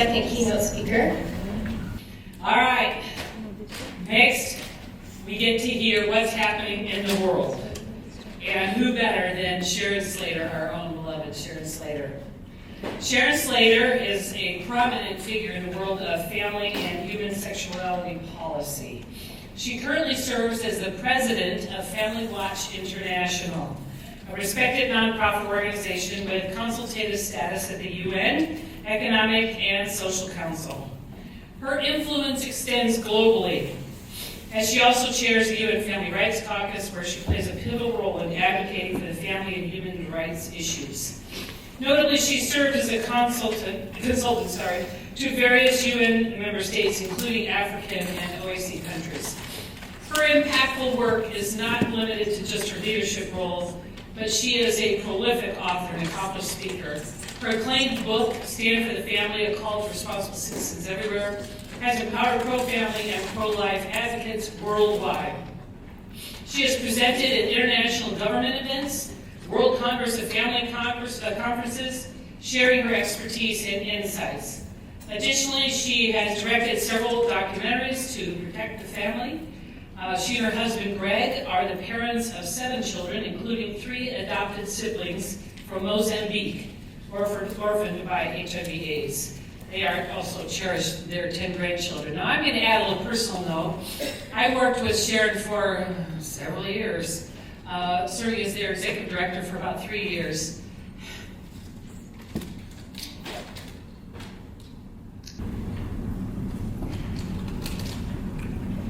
second keynote speaker. All right. Next, we get to hear what's happening in the world. And who better than Sharon Slater, our own beloved Sharon Slater. Sharon Slater is a prominent figure in the world of family and human sexuality policy. She currently serves as the president of Family Watch International, a respected nonprofit organization with consultative status at the UN Economic and Social Council. Her influence extends globally, as she also chairs the UN Family Rights Caucus, where she plays a pivotal role in advocating for the family and human rights issues. Notably, she served as a consultant to various UN member states, including African and OAC countries. Her impactful work is not limited to just her leadership roles, but she is a prolific author and accomplished speaker. Her acclaimed book, Stand for the Family, A Call to Responsible Citizens Everywhere, has empowered pro-family and pro-life advocates worldwide. She has presented at international government events, World Congress of Family conferences, sharing her expertise and insights. Additionally, she has directed several documentaries to protect the family. She and her husband, Greg, are the parents of 7 children, including 3 adopted siblings from Mozambique, orphaned by HIV/AIDS. They are also cherished their 10 grandchildren. Now, I'm going to add a little personal note. I worked with Sharon for several years, serving as their executive director for about 3 years.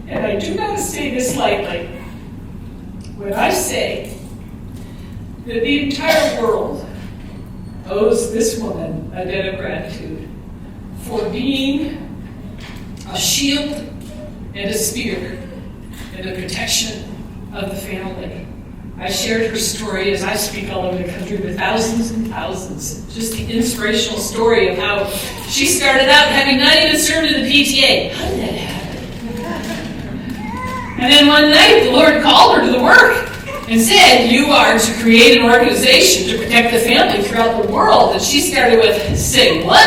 And I do not say this lightly when I say that the entire world owes this woman a debt of gratitude for being a shield and a spear in the protection of the family. I shared her story as I speak all over the country with thousands and thousands. Just the inspirational story of how she started out having not even served in the PTA. How did that happen? And then one night, the Lord called her to the work and said, you are to create an organization to protect the family throughout the world. And she started with, say what?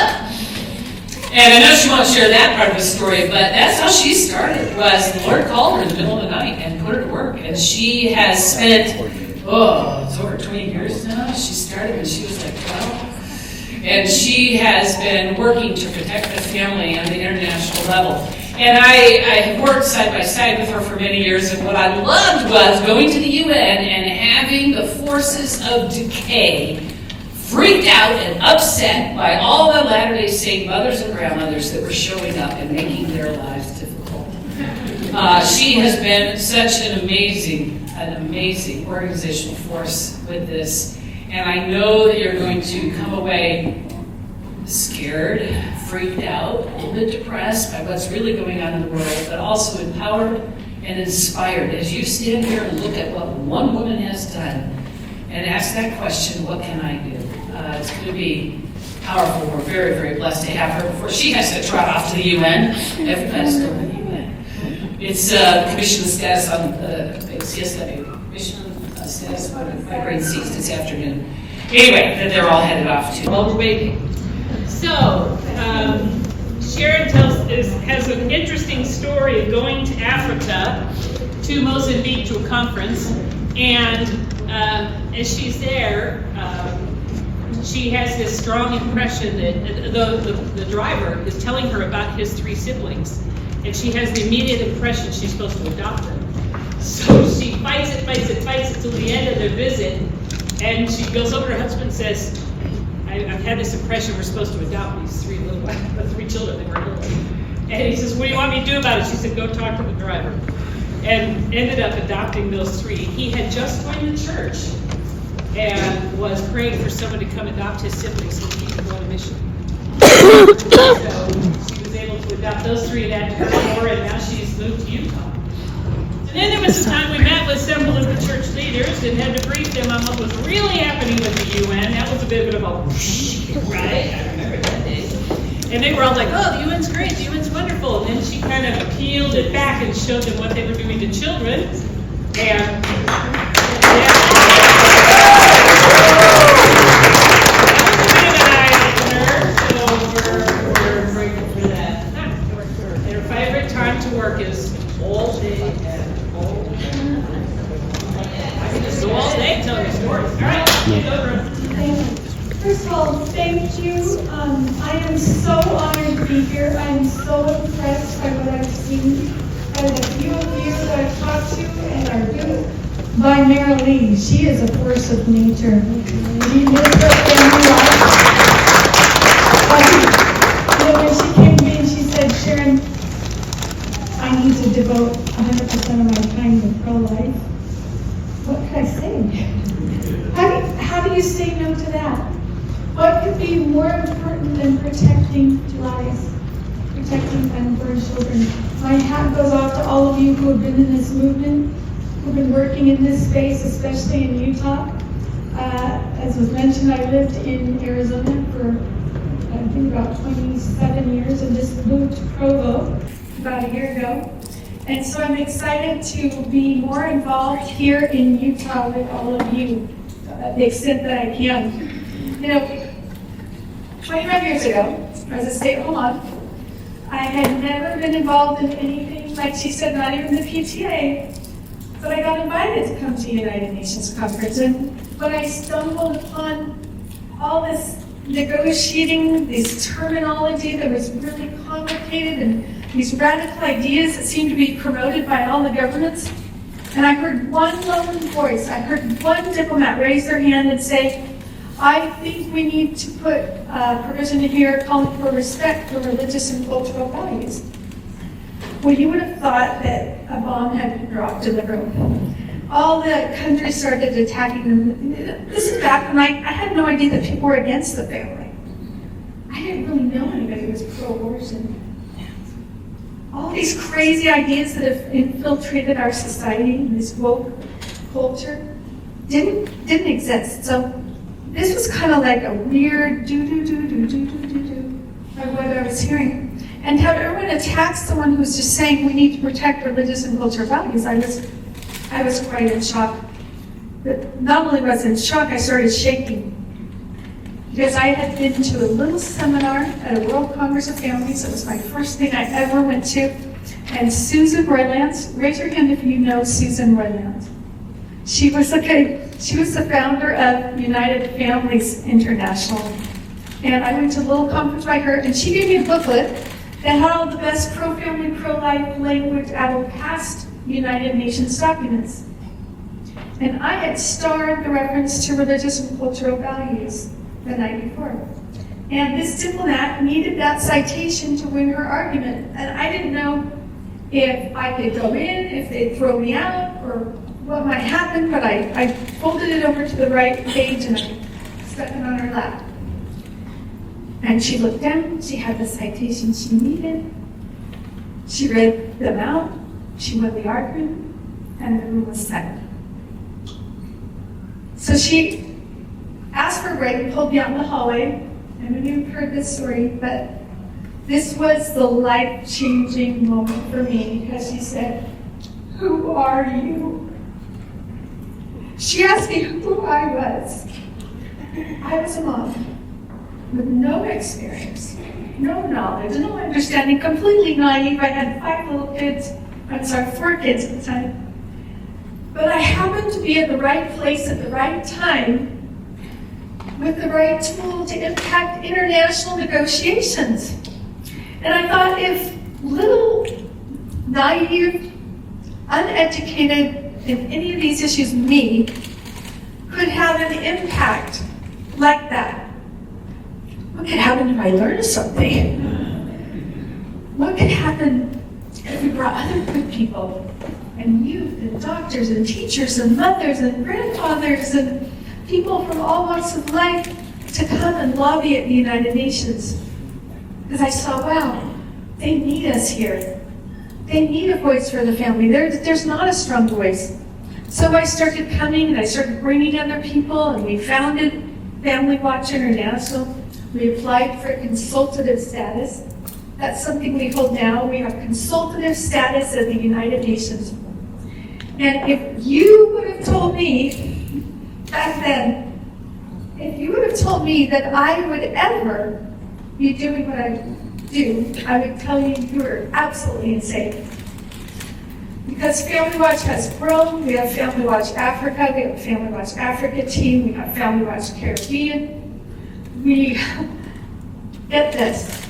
And I know she won't share that part of the story, but that's how she started, was the Lord called her in the middle of the night and put her to work. And she has spent, it's over 20 years now. She started when she was like 12. And she has been working to protect the family on the international level. And I worked side by side with her for many years, and what I loved was going to the UN and having the forces of decay freaked out and upset by all the Latter-day Saint mothers and grandmothers that were showing up and making their lives difficult. She has been such an amazing organizational force with this, and I know that you're going to come away scared, freaked out, a little bit depressed by what's really going on in the world, but also empowered and inspired as you stand here and look at what one woman has done and ask that question, what can I do? It's going to be powerful. We're very, very blessed to have her before she has to trot off to the UN. Everybody's going to the UN. It's Commission on Status on CSW. Commission on Status on my grade 6 this afternoon. Anyway, that they're all headed off to. Well, we're waiting. So, Sharon has an interesting story of going to Africa, to Mozambique, to a conference, and as she's there, she has this strong impression that the driver is telling her about his 3 siblings, and she has the immediate impression she's supposed to adopt them. So she fights it till the end of their visit, and she goes over to her husband and says, I've had this impression we're supposed to adopt these 3 children that were little. And he says, what do you want me to do about it? She said, go talk to the driver. And ended up adopting those 3. He had just joined the church and was praying for someone to come adopt his siblings so he could go on a mission. So she was able to adopt those 3 and add to her 4, and now she's moved to Utah. And then there was a time we met with several of the church leaders and had to brief them on what was really happening with the UN. That was a bit of a right? I remember that day. And they were all like, oh, the UN's great, the UN's wonderful. And then she kind of peeled it back and showed them what they were doing to children. And so we're Go all day telling stories. All right, Debra. First of all, thank you. I am so honored to be here. I am so impressed by what I've seen, by the few of you that I've talked to and are doing. By Merrilee, she is a force of nature. She lives her family life. When she came to me and she said, Sharon, I need to devote 100% of my time to pro-life. What could I say? How do you say no to that? What could be more important than protecting lives, protecting unborn children? My hat goes off to all of you who have been in this movement, who've been working in this space, especially in Utah. As was mentioned, I lived in Arizona for I think about 27 years and just moved to Provo about a year ago. And so I'm excited to be more involved here in Utah with all of you, to the extent that I can. You know, 25 years ago, I was a stay-at-home mom. I had never been involved in anything, like she said, not even the PTA, but I got invited to come to the United Nations conference. And when I stumbled upon all this negotiating, this terminology that was really complicated, and these radical ideas that seemed to be promoted by all the governments, and I heard one lone voice, I heard one diplomat raise their hand and say, I think we need to put a provision in here calling for respect for religious and cultural values. Well, you would have thought that a bomb had been dropped in the room. All the countries started attacking them. This is back when I had no idea that people were against the family. I didn't really know anybody who was pro-abortion. All these crazy ideas that have infiltrated our society, this woke culture, didn't exist. So this was kind of like a weird do-do-do-do-do-do-do-do of what I was hearing. And to have everyone attack someone who's just saying we need to protect religious and cultural values, I was quite in shock. But not only was I in shock, I started shaking. Because I had been to a little seminar at a World Congress of Families. It was my first thing I ever went to. And Susan Roiland, raise your hand if you know Susan Roiland. She was the founder of United Families International. And I went to a little conference by her, and she gave me a booklet that had all the best pro-family, pro-life language out of past United Nations documents. And I had starred the reference to religious and cultural values the night before. And this diplomat needed that citation to win her argument. And I didn't know if I could go in, if they'd throw me out, or what might happen, but I folded it over to the right page and I stuck it on her lap. And she looked down, she had the citation she needed. She read them out, she won the argument, and the room was silent. So she asked for a break, pulled me out in the hallway, and when you've heard this story, but this was the life-changing moment for me because she said, "Who are you?" She asked me who I was. I was a mom with no experience, no knowledge, no understanding, completely naive. I had 4 kids at the time. But I happened to be at the right place at the right time with the right tool to impact international negotiations. And I thought if little, naive, uneducated in any of these issues, me, could have an impact like that, what could happen if I learned something? What could happen if we brought other good people and youth and doctors and teachers and mothers and grandfathers and people from all walks of life to come and lobby at the United Nations? Because I saw, wow, they need us here. They need a voice for the family. There's not a strong voice. So I started coming and I started bringing other people, and we founded Family Watch International. We applied for consultative status. That's something we hold now. We have consultative status at the United Nations. And if you would have told me back then, if you would have told me that I would ever be doing what I do, I would tell you you were absolutely insane. Because Family Watch has grown. We have Family Watch Africa, we have a Family Watch Africa team, we have Family Watch Caribbean. We, get this,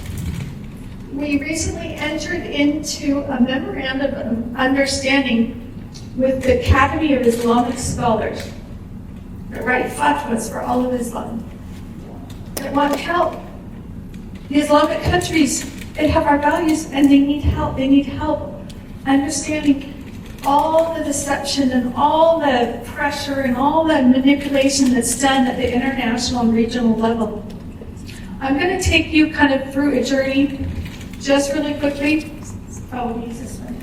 we recently entered into a memorandum of understanding with the Academy of Islamic Scholars that write fatwas for all of Islam, that want help. The Islamic countries, they have our values and they need help. They need help understanding all the deception and all the pressure and all the manipulation that's done at the international and regional level. I'm going to take you kind of through a journey just really quickly. Oh, use this one.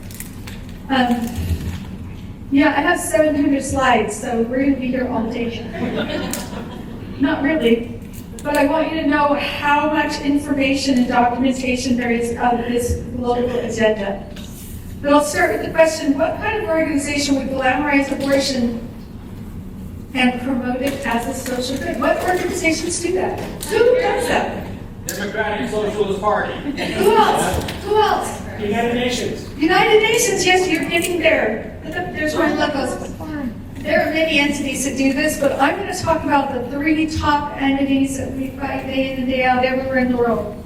Yeah, I have 700 slides, so we're going to be here all day. Not really, but I want you to know how much information and documentation there is of this global agenda. But I'll start with the question, what kind of organization would glamorize abortion and promote it as a social good? What organizations do that? Who does that? Democratic Socialist Party. Who else? Who else? United Nations. United Nations, yes, you're getting there. Look up, there's my logos. There are many entities that do this, but I'm going to talk about the 3 top entities that we fight day in and day out everywhere in the world.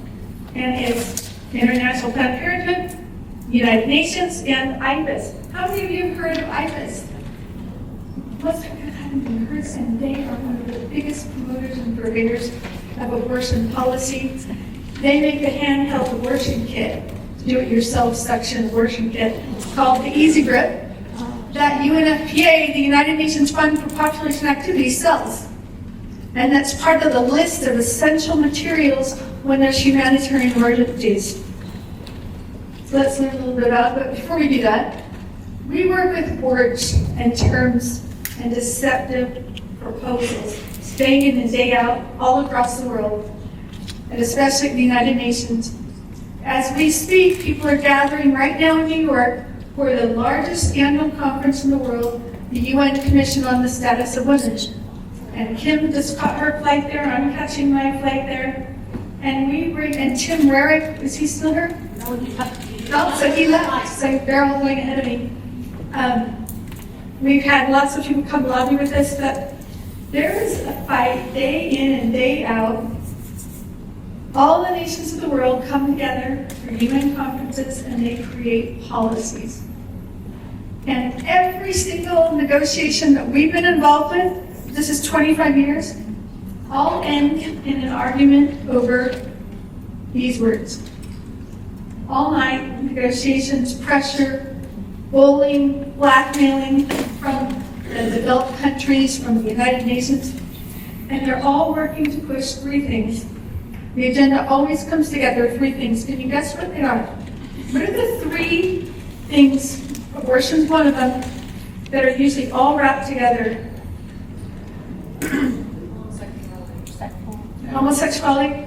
And it's International Planned Parenthood, United Nations, and IFAS. How many of you have heard of IFAS? Most of you haven't heard, and they are one of the biggest promoters and purveyors of abortion policy. They make a handheld abortion kit, do-it-yourself suction abortion kit. It's called the Easy Grip, that UNFPA, the United Nations Fund for Population Activity, sells. And that's part of the list of essential materials when there's humanitarian emergencies. So let's learn a little bit about it. But before we do that, we work with words and terms and deceptive proposals, day in and day out, all across the world, and especially in the United Nations. As we speak, people are gathering right now in New York for the largest annual conference in the world, the UN Commission on the Status of Women. And Kim just caught her flight there, I'm catching my flight there. And we bring, and Tim Rarick, is he still here? No, so he left, so they're all going ahead of me. We've had lots of people come lobby with us, but there is a fight day in and day out. All the nations of the world come together for UN conferences and they create policies. And every single negotiation that we've been involved with, this is 25 years, all end in an argument over these words. All night, negotiations, pressure, bullying, blackmailing from the developed countries, from the United Nations, and they're all working to push 3 things. The agenda always comes together, 3 things. Can you guess what they are? What are the 3 things, abortion's one of them, that are usually all wrapped together? Homosexuality.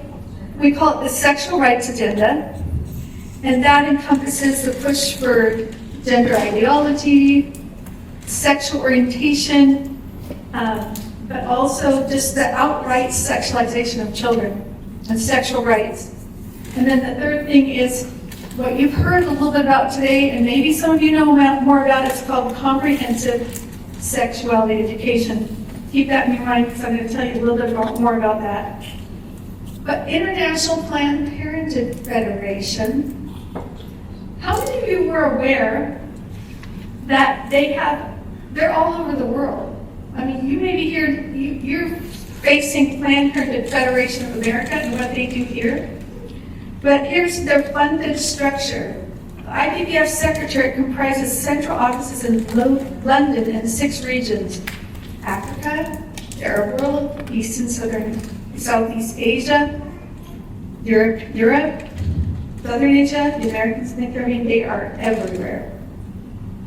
We call it the sexual rights agenda, and that encompasses the push for gender ideology, sexual orientation, but also just the outright sexualization of children and sexual rights. And then the third thing is what you've heard a little bit about today, and maybe some of you know more about it. It's called comprehensive sexuality education. Keep that in your mind because I'm going to tell you a little bit more about that. But International Planned Parenthood Federation, how many of you were aware that they're all over the world? I mean, you may be here, you're facing Planned Parenthood Federation of America and what they do here. But here's their funded structure. The IPPF Secretariat comprises central offices in London and 6 regions: Africa, the Arab world, East and Southeast Asia, Europe, Southern Asia, the Americas and the Caribbean. They are everywhere.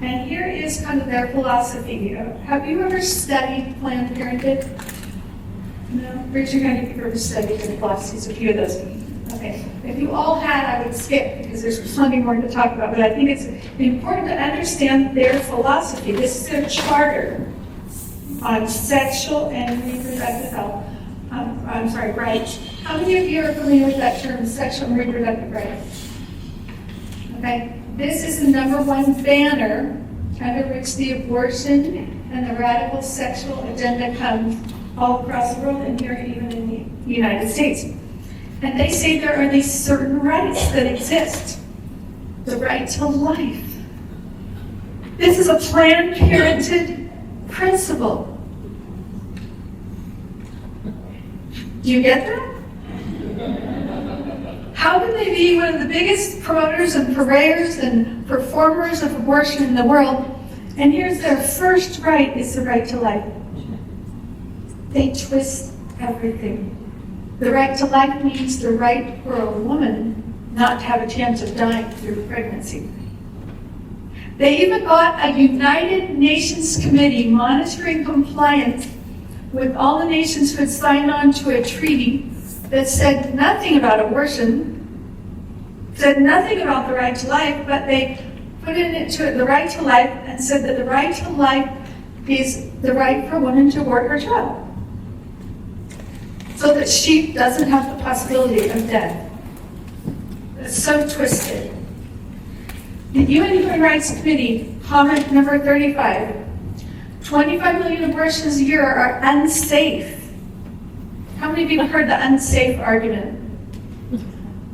And here is kind of their philosophy. Have you ever studied Planned Parenthood? No? Raise your hand if you've ever studied their philosophies, a few of those. Okay. If you all had, I would skip because there's plenty more to talk about, but I think it's important to understand their philosophy. This is their charter on sexual and reproductive health. Rights. How many of you are familiar with that term, sexual and reproductive rights? Okay. This is the #1 banner under which the abortion and the radical sexual agenda comes all across the world and here even in the United States. And they say there are these certain rights that exist. The right to life. This is a Planned Parenthood principle. Do you get that? How can they be one of the biggest promoters and purveyors and performers of abortion in the world, and here's their first right is the right to life? They twist everything. The right to life means the right for a woman not to have a chance of dying through pregnancy. They even got a United Nations committee monitoring compliance with all the nations who had signed on to a treaty that said nothing about abortion, said nothing about the right to life, but they put into it the right to life and said that the right to life is the right for a woman to abort her child, so that she doesn't have the possibility of death. It's so twisted. The UN Human Rights Committee, comment number 35, 25 million abortions a year are unsafe. How many of you have heard the unsafe argument?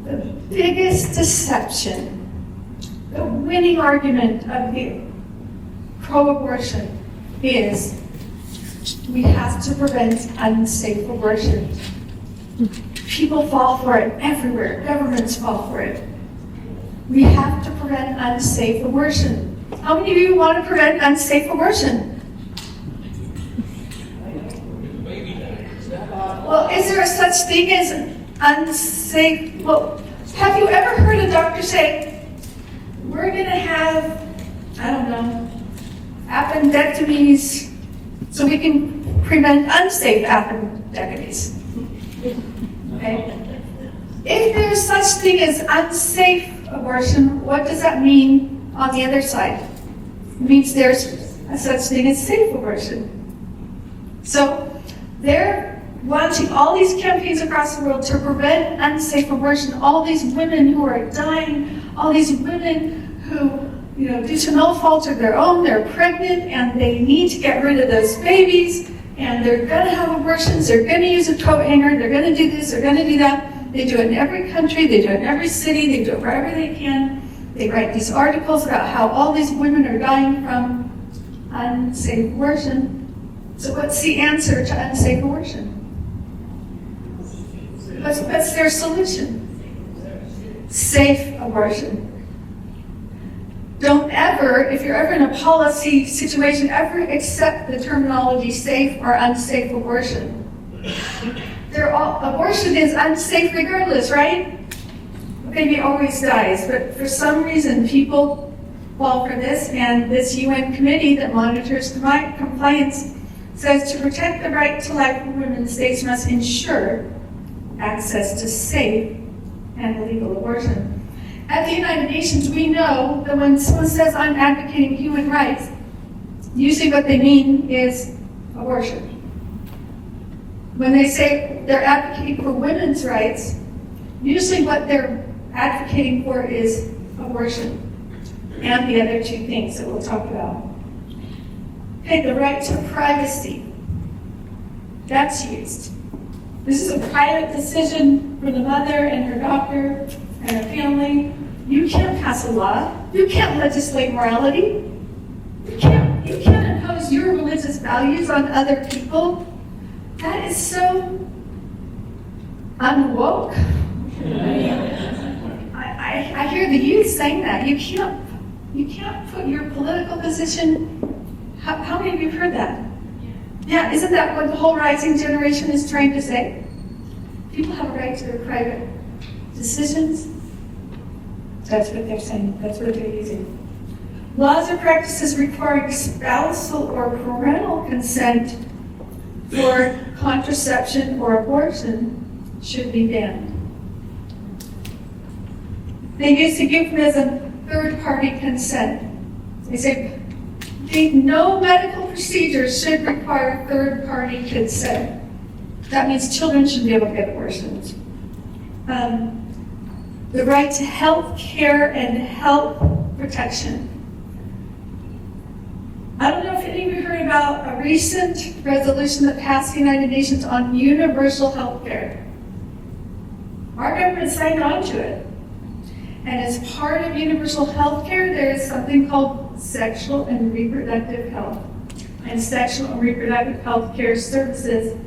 The biggest deception, the winning argument of the pro-abortion is we have to prevent unsafe abortion. People fall for it everywhere. Governments fall for it. We have to prevent unsafe abortion. How many of you want to prevent unsafe abortion? Well, is there such thing as unsafe? Well, have you ever heard a doctor say, we're going to have, I don't know, appendectomies so we can prevent unsafe appendectomies? Okay. If there's such thing as unsafe abortion, what does that mean on the other side? It means there's a such thing as safe abortion. So they're launching all these campaigns across the world to prevent unsafe abortion. All these women who are dying, all these women who, due to no fault of their own, they're pregnant and they need to get rid of those babies. And they're going to have abortions, they're going to use a coat hanger, they're going to do this, they're going to do that. They do it in every country, they do it in every city, they do it wherever they can. They write these articles about how all these women are dying from unsafe abortion. So what's the answer to unsafe abortion? What's their solution? Safe abortion. Don't ever, if you're ever in a policy situation, ever accept the terminology safe or unsafe abortion. Abortion is unsafe regardless, right? The baby always dies, but for some reason people fall for this, and this UN committee that monitors compliance says to protect the right to life for women, states must ensure access to safe and legal abortion. At the United Nations, we know that when someone says, I'm advocating human rights, usually what they mean is abortion. When they say they're advocating for women's rights, usually what they're advocating for is abortion and the other two things that we'll talk about. Okay, the right to privacy. That's used. This is a private decision for the mother and her doctor and her family. You can't pass a law. You can't legislate morality. You can't impose your religious values on other people. That is so unwoke. I hear the youth saying that. You can't put your political position. How many of you have heard that? Yeah, isn't that what the whole rising generation is trying to say? People have a right to their private decisions. That's what they're saying. That's what they're using. Laws or practices requiring spousal or parental consent for contraception or abortion should be banned. They use the euphemism third-party consent. They say no medical procedure should require third-party consent. That means children should be able to get abortions. The right to health care and health protection. I don't know if any of you heard about a recent resolution that passed the United Nations on universal health care. Our government signed on to it. And as part of universal health care, there is something called sexual and reproductive health and sexual and reproductive health care services.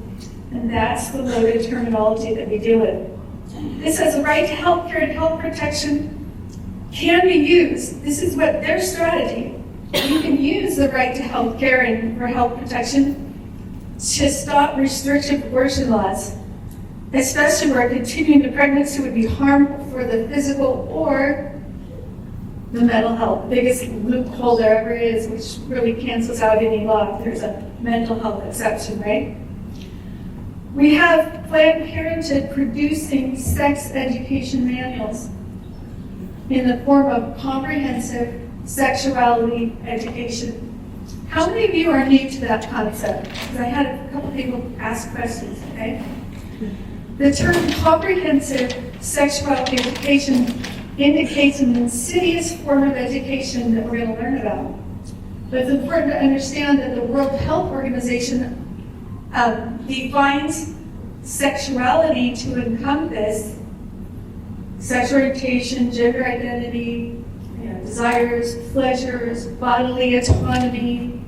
And that's the loaded terminology that we deal with. It says the right to health care and health protection can be used. This is what their strategy. You can use the right to health care and for health protection to stop restrictive abortion laws, especially where continuing the pregnancy would be harmful for the physical or the mental health. The biggest loophole there ever is, which really cancels out any law if there's a mental health exception, right? We have Planned Parenthood producing sex education manuals in the form of comprehensive sexuality education. How many of you are new to that concept? Because I had a couple people ask questions, okay? The term comprehensive sexuality education indicates an insidious form of education that we're going to learn about. But it's important to understand that the World Health Organization defines sexuality to encompass sexual orientation, gender identity, desires, pleasures, bodily autonomy,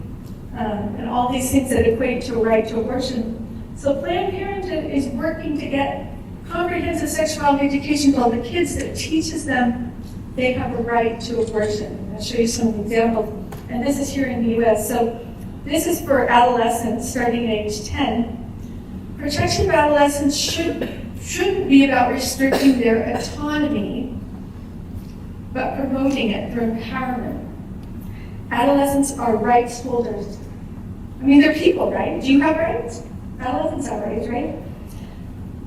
and all these things that equate to a right to abortion. So Planned Parenthood is working to get comprehensive sexuality education for all the kids that teaches them they have a right to abortion. I'll show you some examples. And this is here in the US. So this is for adolescents starting at age 10. Protection of adolescents shouldn't be about restricting their autonomy, but promoting it through empowerment. Adolescents are rights holders. I mean, they're people, right? Do you have rights? Adolescents have rights, right?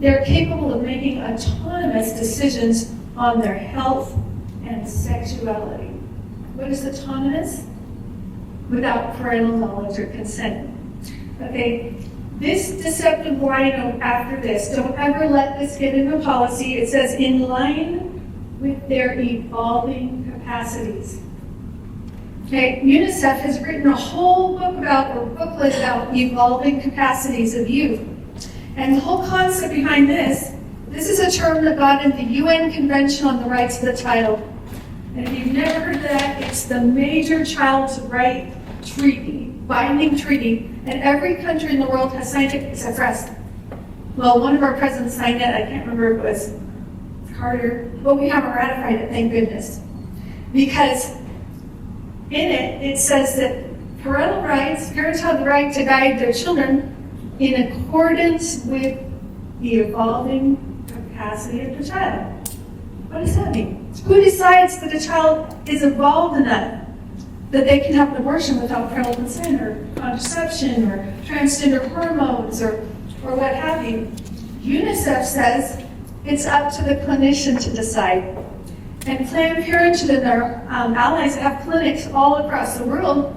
They're capable of making autonomous decisions on their health and sexuality. What is autonomous? Without parental knowledge or consent. Okay, this deceptive line after this, don't ever let this get into policy. It says, in line with their evolving capacities. Okay, UNICEF has written a whole book about, or booklet about evolving capacities of youth. And the whole concept behind this is a term that got in the UN Convention on the Rights of the Child. And if you've never heard of that, it's the major child's right treaty, binding treaty, and every country in the world has signed it except for us. Well, one of our presidents signed it, I can't remember if it was Carter, but we haven't ratified it, thank goodness. Because in it, it says that parents have the right to guide their children in accordance with the evolving capacity of the child. What does that mean? Who decides that a child is evolved enough that they can have an abortion without parental consent, or contraception, or transgender hormones, or what have you? UNICEF says it's up to the clinician to decide. And Planned Parenthood and their allies have clinics all across the world.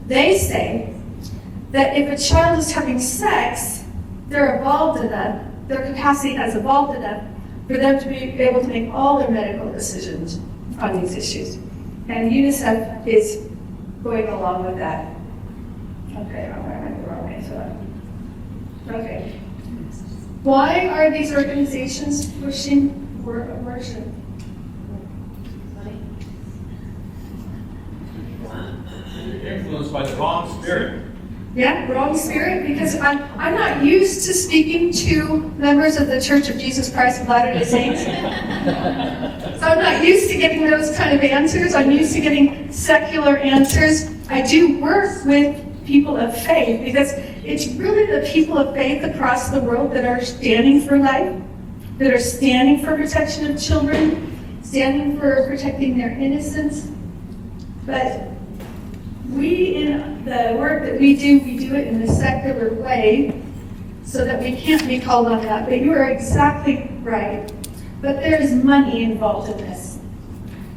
They say that if a child is having sex, they're evolved enough, their capacity has evolved enough for them to be able to make all their medical decisions on these issues. And UNICEF is going along with that. Okay, I went the wrong way, so. Okay. Why are these organizations pushing for abortion? Influenced by the wrong spirit. Yeah, wrong spirit, because I'm not used to speaking to members of the Church of Jesus Christ of Latter-day Saints. So I'm not used to getting those kind of answers. I'm used to getting secular answers. I do work with people of faith, because it's really the people of faith across the world that are standing for life, that are standing for protection of children, standing for protecting their innocence. But we, in the work that we do it in a secular way, so that we can't be called on that. But you are exactly right. But there is money involved in this.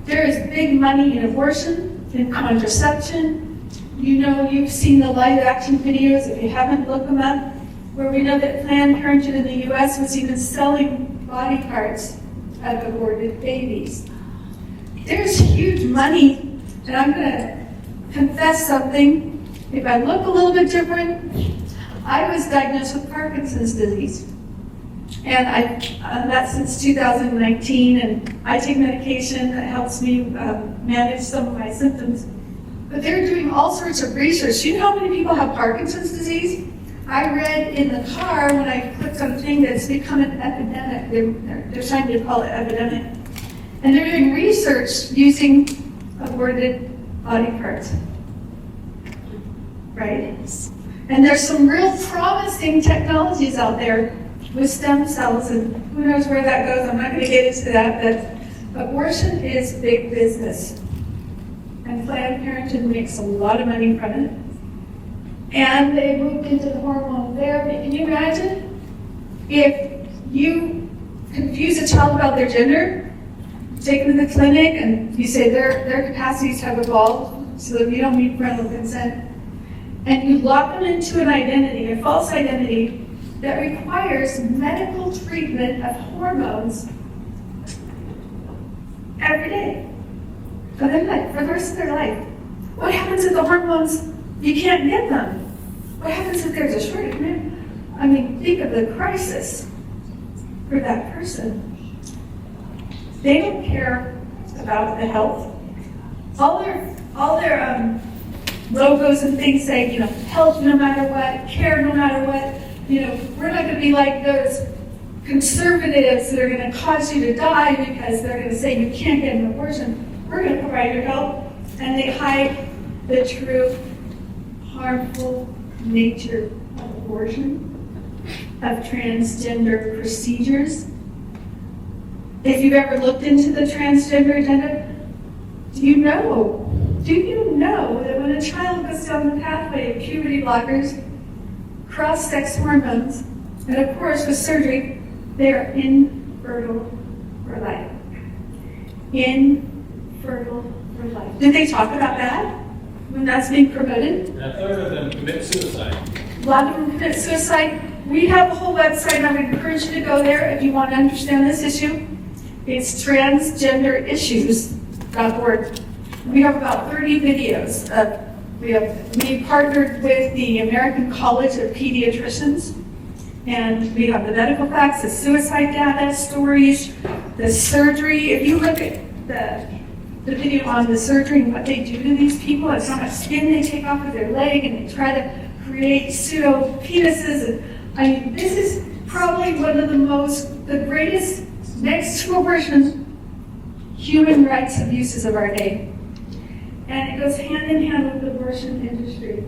There is big money in abortion, in contraception. You know, you've seen the live action videos. If you haven't, look them up. Where we know that Planned Parenthood in the US was even selling body parts of aborted babies. There's huge money, and I'm going to confess something. if I look a little bit different, I was diagnosed with Parkinson's disease. And that's since 2019, and I take medication that helps me manage some of my symptoms. But they're doing all sorts of research. Do you know how many people have Parkinson's disease? I read in the car when I clicked on the thing that it's become an epidemic. They're trying to call it epidemic. And they're doing research using aborted body parts. Right? And there's some real promising technologies out there with stem cells, and who knows where that goes. I'm not going to get into that, but abortion is big business. And Planned Parenthood makes a lot of money from it. And they moved into the hormone therapy. Can you imagine if you confuse a child about their gender, take them to the clinic, and you say their capacities have evolved so that you don't need parental consent, and you lock them into an identity, a false identity, that requires medical treatment of hormones every day for their life, for the rest of their life. What happens if the hormones, you can't get them? What happens if there's a shortage? I mean, think of the crisis for that person. They don't care about the health. All their logos and things say, health no matter what, care no matter what. We're not going to be like those conservatives that are going to cause you to die because they're going to say you can't get an abortion. We're going to provide your health. And they hide the true harmful nature of abortion, of transgender procedures. If you've ever looked into the transgender agenda, do you know that when a child goes down the pathway of puberty blockers, cross-sex hormones, and of course with surgery, they are infertile for life. Infertile for life. Did they talk about that when that's being promoted? And a third of them commit suicide. A lot of them commit suicide. We have a whole website, and I would encourage you to go there if you want to understand this issue. It's transgenderissues.org. We have about 30 videos. We partnered with the American College of Pediatricians, and we have the medical facts, the suicide data, stories, the surgery. If you look at the video on the surgery and what they do to these people, it's how much skin they take off of their leg, and they try to create pseudo penises. And this is probably one of the greatest, next to abortion, human rights abuses of our day. And it goes hand in hand with the abortion industry.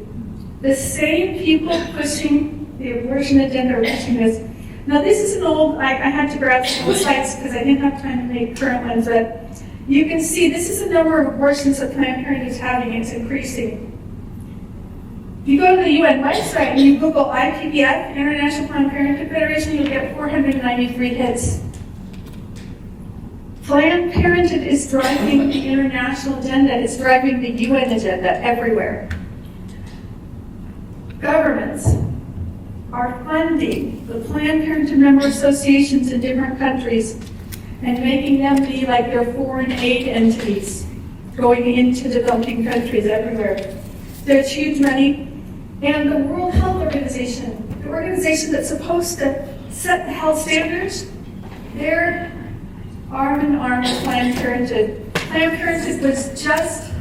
The same people pushing the abortion agenda are pushing this. Now this is an old, I had to grab some sites because I didn't have time to make current ones, but you can see this is the number of abortions that Planned Parenthood is having. It's increasing. If you go to the UN website and you Google IPPF, International Planned Parenthood Federation, you'll get 493 hits. Planned Parenthood is driving the international agenda. It's driving the UN agenda everywhere. Governments are funding the Planned Parenthood member associations in different countries and making them be like their foreign aid entities going into developing countries everywhere. There's huge money. And the World Health Organization, the organization that's supposed to set the health standards, they're arm in arm with Planned Parenthood. Planned Parenthood was just,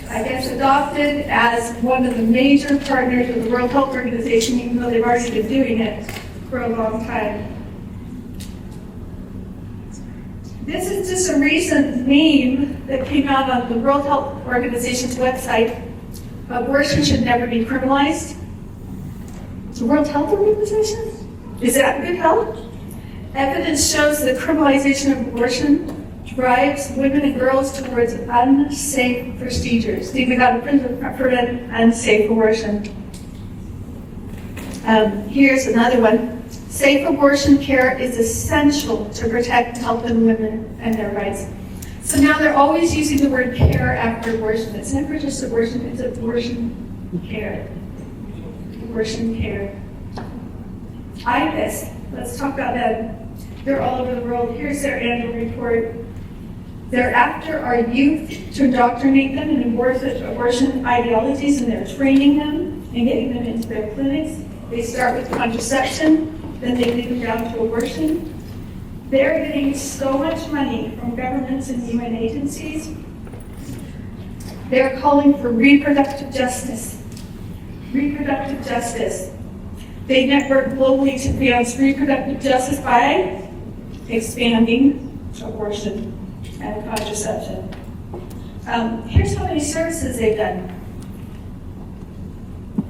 adopted as one of the major partners of the World Health Organization, even though they've already been doing it for a long time. This is just a recent meme that came out on the World Health Organization's website. Abortion should never be criminalized. The World Health Organization? Is that good health? Evidence shows that criminalization of abortion drives women and girls towards unsafe procedures. See, we got to prevent unsafe abortion. Here's another one. Safe abortion care is essential to protect and help women and their rights. So now they're always using the word care after abortion. It's never just abortion, it's abortion care. Abortion care. IPIS, let's talk about that. They're all over the world. Here's their annual report. They're after our youth to indoctrinate them in abortion ideologies, and they're training them and getting them into their clinics. They start with contraception, then they lead them down to abortion. They're getting so much money from governments and UN agencies. They're calling for reproductive justice. Reproductive justice. They network globally to advance reproductive justice by expanding abortion and contraception. Here's how many services they've done.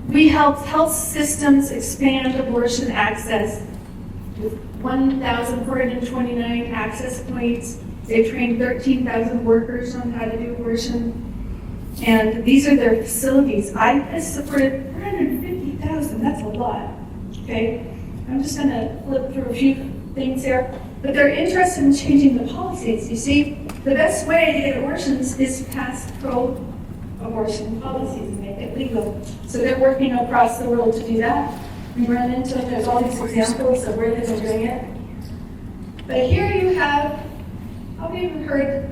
We helped health systems expand abortion access with 1,429 access points. They've trained 13,000 workers on how to do abortion. And these are their facilities. I have supported 450,000, that's a lot, okay? I'm just gonna flip through a few things here. But they're interested in changing the policies. You see, the best way to get abortions is to pass pro-abortion policies and make it legal. So they're working across the world to do that. We run into it, there's all these examples of where they've been doing it. But here you have, how many of you heard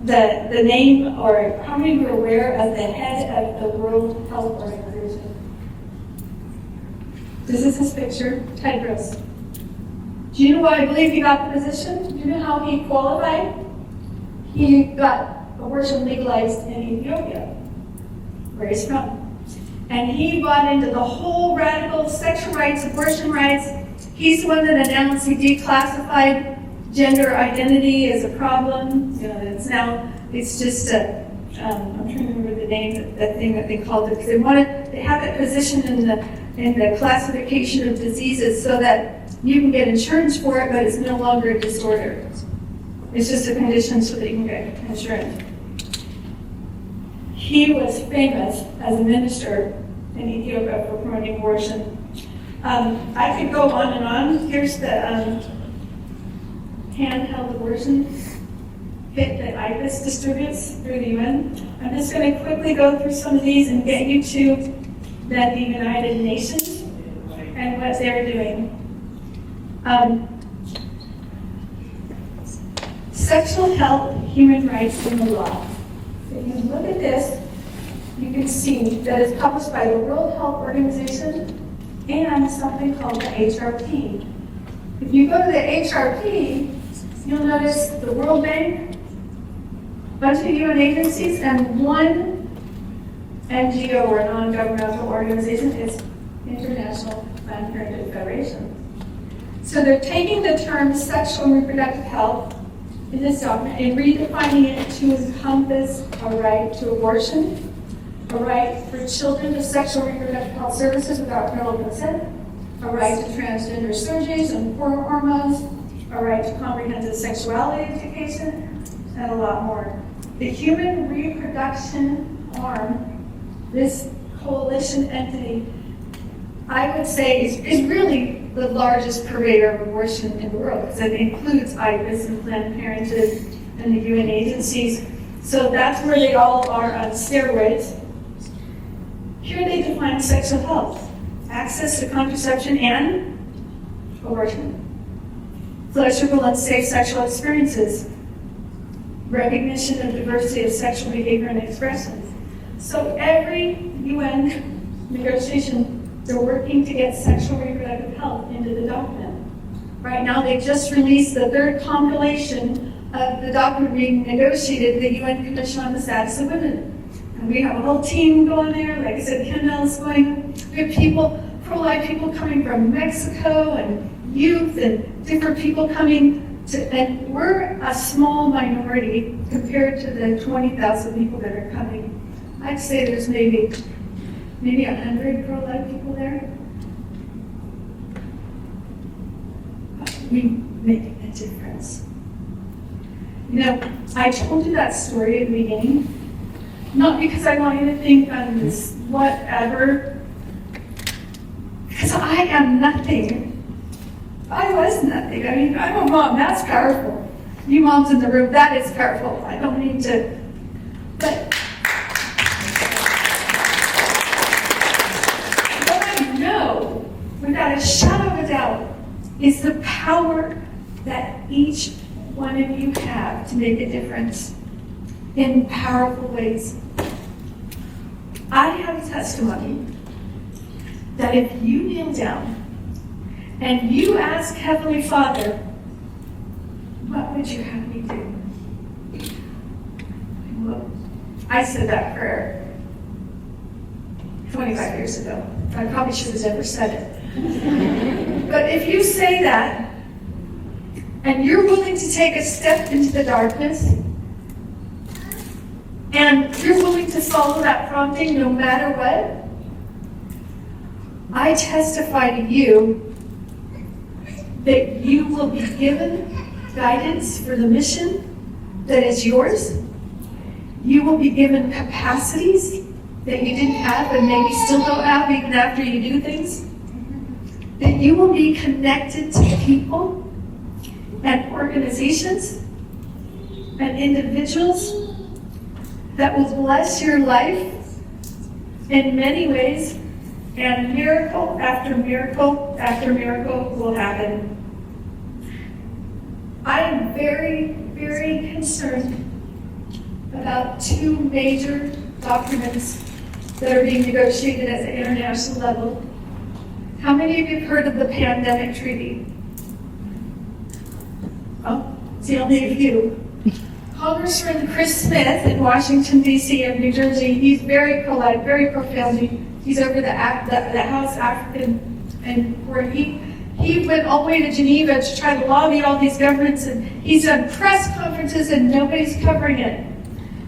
the name, or how many of you are aware of the head of the World Health Organization? This is his picture, Tedros. Do you know why I believe he got the position? Do you know how he qualified? He got abortion legalized in Ethiopia, where he's from. And he bought into the whole radical sexual rights, abortion rights. He's the one that announced he declassified gender identity as a problem. You know, it's just a, I'm trying to remember the name, that thing that they called it, because they have it positioned in the classification of diseases so that you can get insurance for it, but it's no longer a disorder. It's just a condition so that you can get insurance. He was famous as a minister in Ethiopia for promoting abortion. I could go on and on. Here's the handheld abortion kit that IFAS distributes through the UN. I'm just going to quickly go through some of these and get you to the United Nations and what they're doing. Sexual health, human rights, and the law. If you look at this, you can see that it's published by the World Health Organization and something called the HRP. If you go to the HRP, you'll notice the World Bank, a bunch of UN agencies, and one NGO or non-governmental organization is International Planned Parenthood Federation. So they're taking the term sexual and reproductive health in this document and redefining it to encompass a right to abortion, a right for children to sexual and reproductive health services without parental consent, a right to transgender surgeries and hormones, a right to comprehensive sexuality education, and a lot more. The human reproduction arm, this coalition entity, I would say is really the largest purveyor of abortion in the world, because it includes IFAS and Planned Parenthood and the UN agencies. So that's where they all are on steroids. Here they define sexual health: access to contraception and abortion, pleasurable and safe sexual experiences, recognition of diversity of sexual behavior and expressions. So every UN negotiation, they're working to get sexual reproductive health into the document. Right now, they just released the third compilation of the document being negotiated, the UN Commission on the Status of Women. And we have a whole team going there. Like I said, Kendall's going. We have people, pro-life people coming from Mexico, and youth, and different people coming to, and we're a small minority compared to the 20,000 people that are coming. I'd say there's maybe 100 pro-life people there. We make a difference. You know, I told you that story at the beginning, not because I want you to think I'm this whatever, because I am nothing. I was nothing. I mean, I'm a mom, that's powerful. You moms in the room, that is powerful. I don't need to, but without a shadow of a doubt, is the power that each one of you have to make a difference in powerful ways. I have a testimony that if you kneel down and you ask Heavenly Father, what would you have me do? Well, I said that prayer 25 years ago. I probably should have never said it. But if you say that, and you're willing to take a step into the darkness, and you're willing to follow that prompting no matter what, I testify to you that you will be given guidance for the mission that is yours. You will be given capacities that you didn't have and maybe still don't have even after you do things. That you will be connected to people and organizations and individuals that will bless your life in many ways, and miracle after miracle after miracle will happen. I am very, very concerned about two major documents that are being negotiated at the international level. How many of you have heard of the Pandemic Treaty? Oh, see, only a few. Congressman Chris Smith in Washington, D.C. and New Jersey, he's very pro-life, very pro-family. He's over the House African, and where he went all the way to Geneva to try to lobby all these governments, and he's done press conferences and nobody's covering it,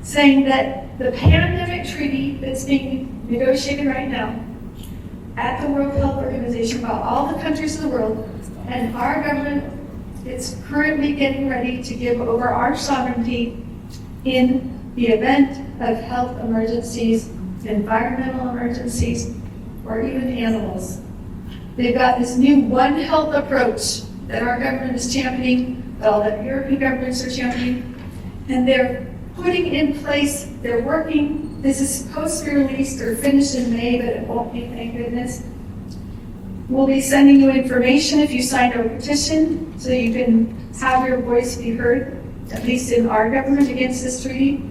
saying that the pandemic treaty that's being negotiated right now at the World Health Organization about all the countries of the world, and our government is currently getting ready to give over our sovereignty in the event of health emergencies, environmental emergencies, or even animals. They've got this new One Health approach that our government is championing, that all the European governments are championing, and they're putting in place, they're working, this is supposed to be released or finished in May, but it won't be, thank goodness. We'll be sending you information if you sign a petition so you can have your voice be heard, at least in our government, against this treaty.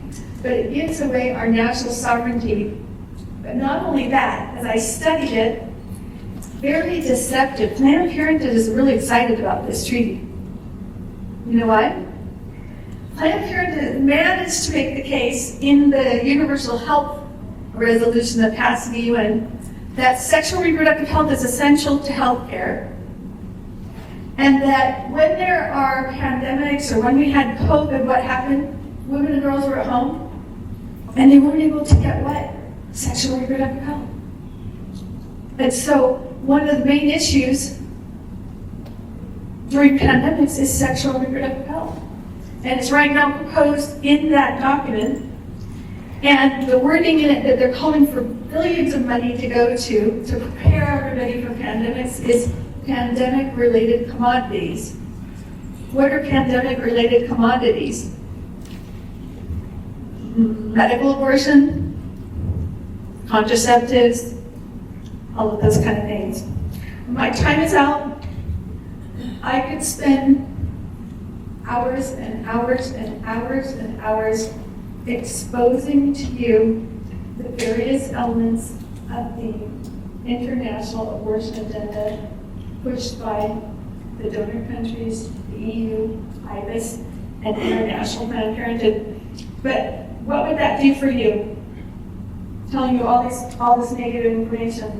But it gives away our national sovereignty. But not only that, as I studied it, it's very deceptive. Planned Parenthood is really excited about this treaty. You know what? Planned Parenthood managed to make the case in the Universal Health Resolution that passed in the UN that sexual reproductive health is essential to health care, and that when there are pandemics or when we had COVID, what happened? Women and girls were at home and they weren't able to get what? Sexual reproductive health. And so one of the main issues during pandemics is sexual reproductive health. And it's right now proposed in that document. And the wording in it that they're calling for billions of money to go to prepare everybody for pandemics is pandemic-related commodities. What are pandemic-related commodities? Medical abortion, contraceptives, all of those kind of things. My time is out. I could spend hours and hours and hours and hours exposing to you the various elements of the international abortion agenda pushed by the donor countries, the EU, IBIS, and International Planned Parenthood. But what would that do for you? Telling you all this negative information.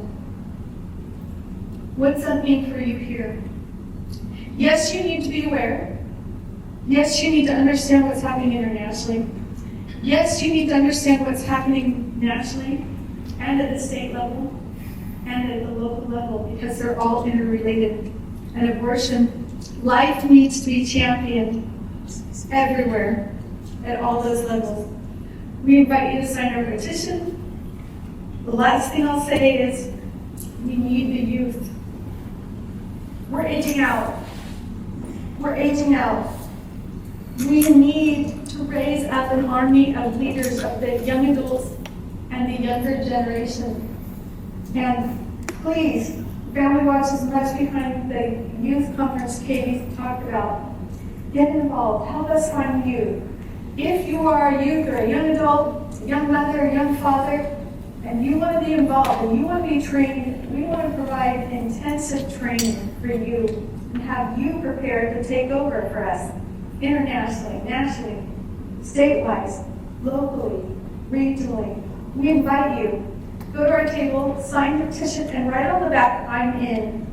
What's that mean for you here? Yes, you need to be aware. Yes, you need to understand what's happening internationally. Yes, you need to understand what's happening nationally and at the state level and at the local level, because they're all interrelated. And abortion, life needs to be championed everywhere at all those levels. We invite you to sign our petition. The last thing I'll say is we need the youth. We're aging out. We're aging out. We need to raise up an army of leaders of the young adults and the younger generation. And please, Family Watch is much behind the youth conference Katie talked about. Get involved. Help us find you. If you are a youth or a young adult, a young mother, a young father, and you want to be involved and you want to be trained, we want to provide intensive training for you and have you prepared to take over for us internationally, nationally, statewide, locally, regionally. We invite you. Go to our table, sign your petition, and write on the back, I'm in.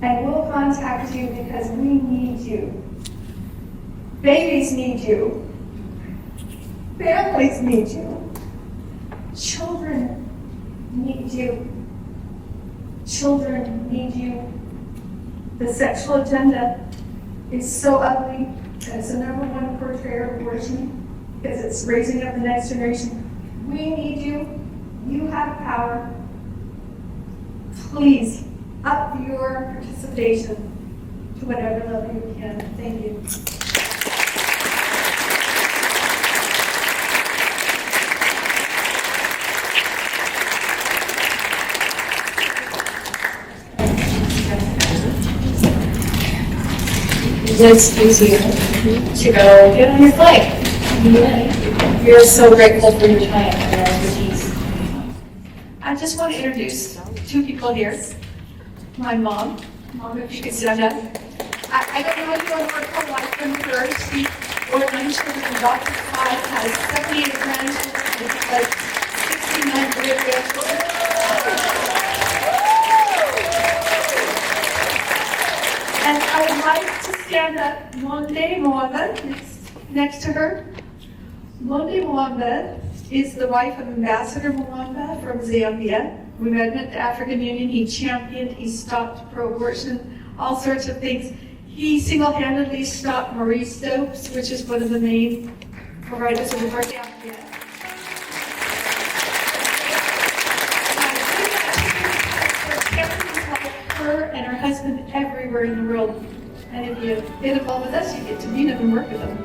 And we'll contact you because we need you. Babies need you. Families need you. Children need you. Children need you. The sexual agenda is so ugly. It's the number one portrayer of abortion because it's raising up the next generation. We need you. You have power. Please up your participation to whatever level you can. Thank you. It's easier to go get on your flight. We're so grateful for your time and your expertise. I just want to introduce two people here. My mom. Mom, if you could stand up. I don't know if you want to work her life from her. She bore 9 children and adopted 5, has 78 grandchildren, and like 69 great-grandchildren. And I would like to stand up Monde Mwamba next to her. Monde Mwamba is the wife of Ambassador Mwamba from Zambia. We met at the African Union. He championed, he stopped pro-abortion, all sorts of things. He single-handedly stopped Marie Stopes, which is one of the main providers of abortion. Her and her husband everywhere in the world. And if you get involved with us, you get to meet them and work with them.